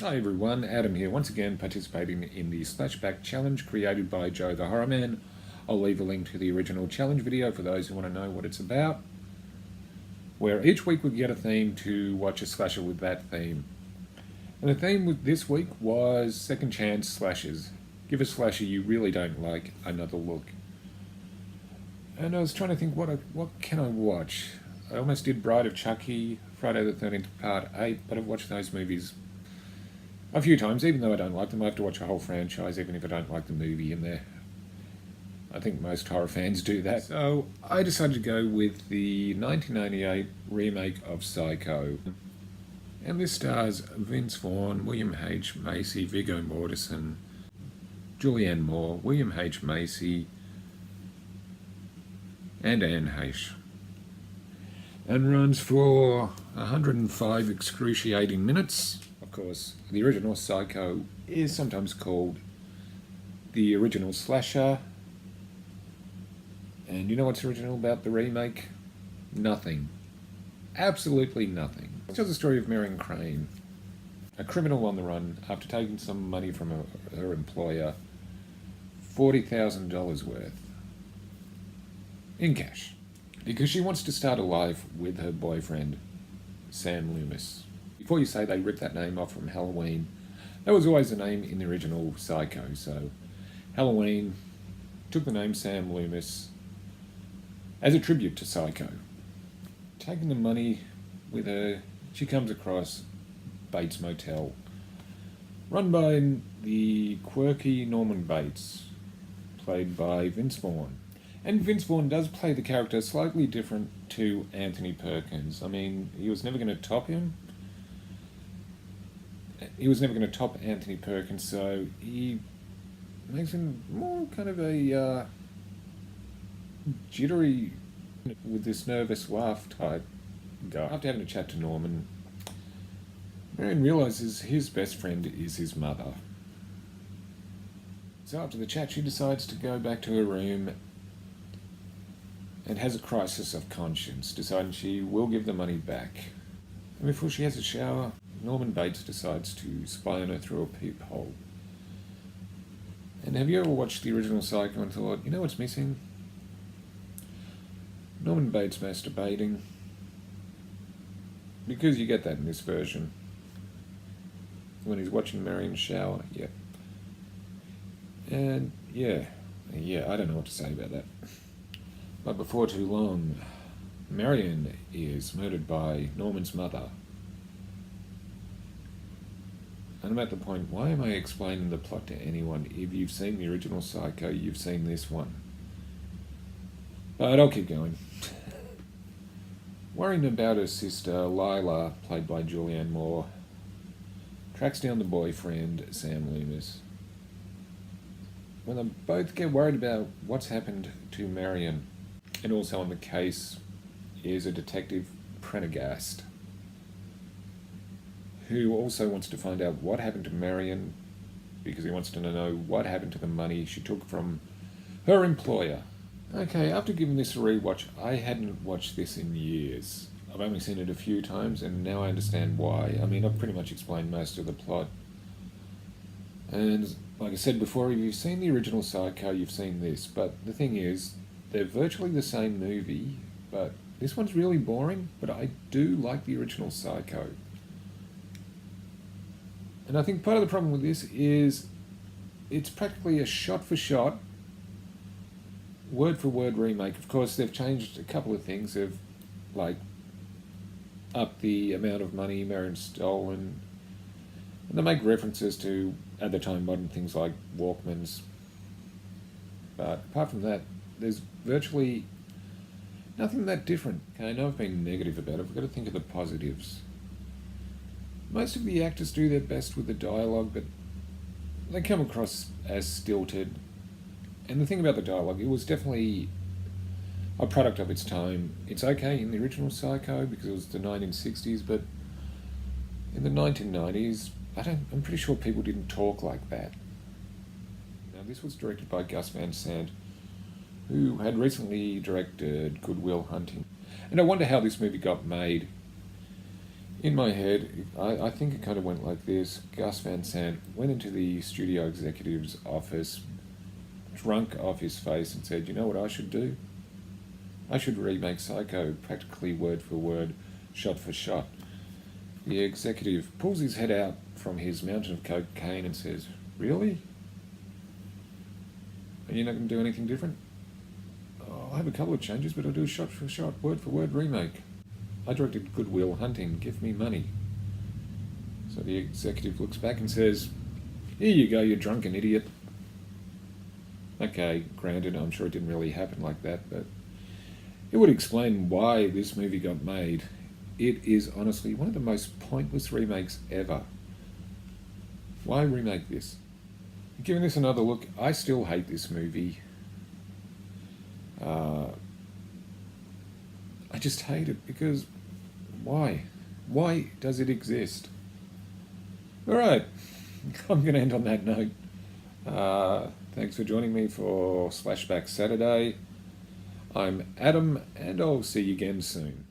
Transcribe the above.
Hi everyone, Adam here, once again participating in the Slashback challenge created by Joe the Horror Man. I'll leave a link to the original challenge video for those who want to know what it's about, where each week we get a theme to watch a slasher with that theme. And the theme with this week was second chance slashers. Give a slasher you really don't like another look. And I was trying to think, what can I watch? I almost did Bride of Chucky, Friday the 13th Part 8, but I've watched those movies a few times. Even though I don't like them, I have to watch a whole franchise even if I don't like the movie in there. I think most horror fans do that. So I decided to go with the 1998 remake of Psycho. And this stars Vince Vaughn, William H. Macy, Viggo Mortensen, Julianne Moore, William H. Macy, and Anne Heche. And runs for 105 excruciating minutes. Of course, the original Psycho is sometimes called the original slasher. And you know what's original about the remake? Nothing. Absolutely nothing. It tells the story of Marion Crane, a criminal on the run after taking some money from her employer, $40,000 worth, in cash, because she wants to start a life with her boyfriend, Sam Loomis. Before you say they ripped that name off from Halloween, that was always the name in the original Psycho, so Halloween took the name Sam Loomis as a tribute to Psycho. Taking the money with her, she comes across Bates Motel, run by the quirky Norman Bates, played by Vince Vaughn. And Vince Vaughn does play the character slightly different to Anthony Perkins. I mean, he was never going to top him. He was never going to top Anthony Perkins, so he makes him more kind of a jittery, with this nervous laugh type guy. After having a chat to Norman, Marion realises his best friend is his mother. So after the chat, she decides to go back to her room and has a crisis of conscience, deciding she will give the money back. And before she has a shower, Norman Bates decides to spy on her through a peephole. And have you ever watched the original Psycho and thought, you know what's missing? Norman Bates masturbating. Because you get that in this version. When he's watching Marion shower, yeah. And yeah, I don't know what to say about that. But before too long, Marion is murdered by Norman's mother. And I'm at the point, why am I explaining the plot to anyone? If you've seen the original Psycho, you've seen this one. But I'll keep going. Worrying about her sister, Lila, played by Julianne Moore, tracks down the boyfriend, Sam Loomis. When they both get worried about what's happened to Marion, and also on the case is a detective, Prendergast, who also wants to find out what happened to Marion, because he wants to know what happened to the money she took from her employer. Okay, after giving this a rewatch, I hadn't watched this in years. I've only seen it a few times, and now I understand why. I mean, I've pretty much explained most of the plot. And like I said before, if you've seen the original Psycho, you've seen this. But the thing is, they're virtually the same movie, but this one's really boring, but I do like the original Psycho. And I think part of the problem with this is it's practically a shot-for-shot, word-for-word remake. Of course, they've changed a couple of things. They've, like, upped the amount of money Marion's stolen. And they make references to, at the time, modern things like Walkmans. But apart from that, there's virtually nothing that different. Okay, I know I've been negative about it. We've got to think of the positives. Most of the actors do their best with the dialogue, but they come across as stilted. And the thing about the dialogue, it was definitely a product of its time. It's okay in the original Psycho because it was the 1960s, but in the 1990s, I'm pretty sure people didn't talk like that. Now, this was directed by Gus Van Sant, who had recently directed Good Will Hunting. And I wonder how this movie got made. In my head, I think it kind of went like this. Gus Van Sant went into the studio executive's office, drunk off his face, and said, "You know what I should do? I should remake Psycho practically word for word, shot for shot." The executive pulls his head out from his mountain of cocaine and says, "Really? And you're not going to do anything different?" "Oh, I'll have a couple of changes, but I'll do a shot for shot, word for word remake. I directed Good Will Hunting. Give me money." So the executive looks back and says, "Here you go, you drunken idiot." Okay, granted, I'm sure it didn't really happen like that, but it would explain why this movie got made. It is honestly one of the most pointless remakes ever. Why remake this? Giving this another look, I still hate this movie. I just hate it because why? Why does it exist? Alright, I'm going to end on that note. Thanks for joining me for Slashback Saturday. I'm Adam, and I'll see you again soon.